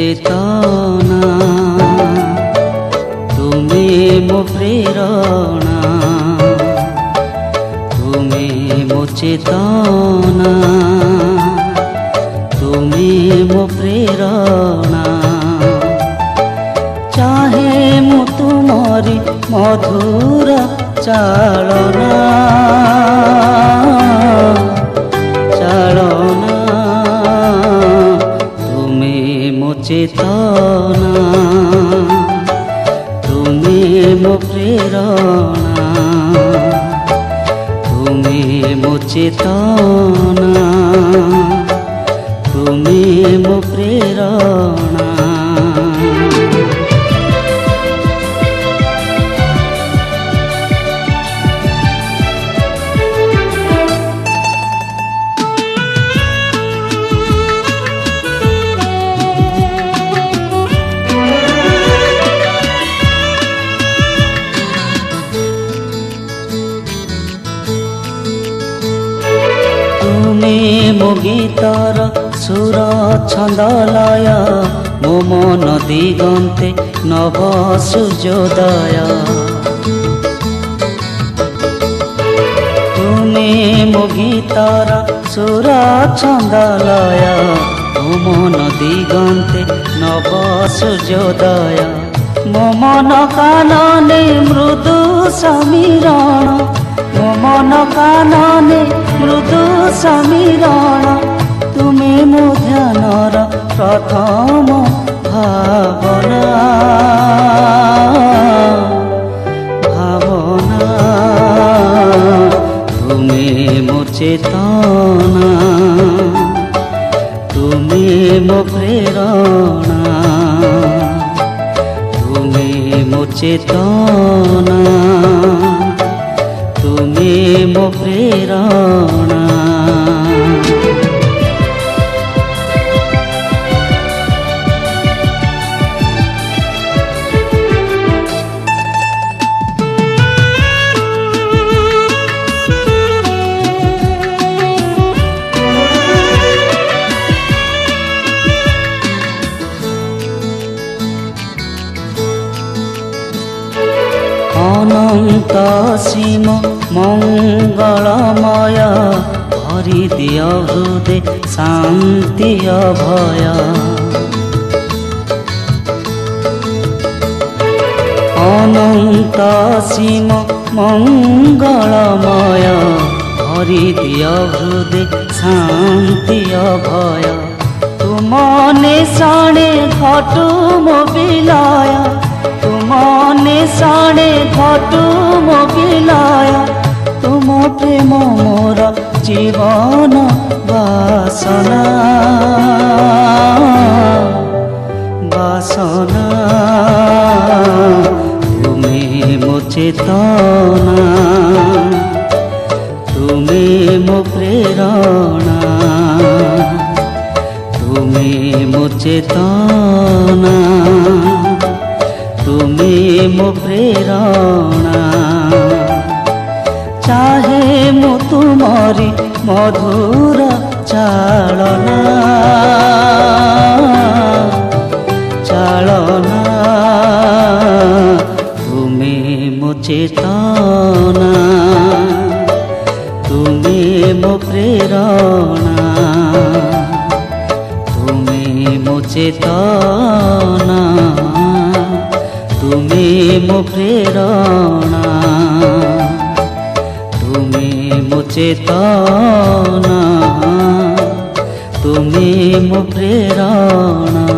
चेतना तुमे मो प्रेरणा तुमे मो चेतना तुमे मो प्रेरणा चाहे मु तुमरी मधुर चालना चालना तुमे मो चेतना तुमे मो प्रेरणा तुमे मो चेतना तुमे मो प्रेरणा तुमे मो गीतर सुर छंद लय मो मन दिगंते नव सूर्योदय तुमे मो गीतर सुर छंद लय मो मन दिगंते नव सूर्योदय मो मन कानने मृदु समीरण मो मन कानने मृदु समीरण तुमे मो ध्यानर प्रथम भावना भावना तुमे मो चेतना तुमे मो प्रेरणा तुमे मो चेतना तुमे मो प्रेरणा अनंत सीम मंगलमय भरी दिय हृदय शांति अभय अनंत सीम मंगलमय भरी दिय हृदय शांति अभय तुम निशाणे घटु मो विलय तुम निशाणे घटु मो विलय तुम प्रेम मोर जीवन वासना वासना तुमे मो चेतना तुमे मो प्रेरणा तुमे मो चेतना तुमे मो प्रेरणा चाहे मु तुमरी मधुर चालना चालना तुमे मो चेतना तुमे मो प्रेरणा तुमे मो चेतना तुमे मो प्रेरणा तुमे मो चेतना तुमे मो प्रेरणा।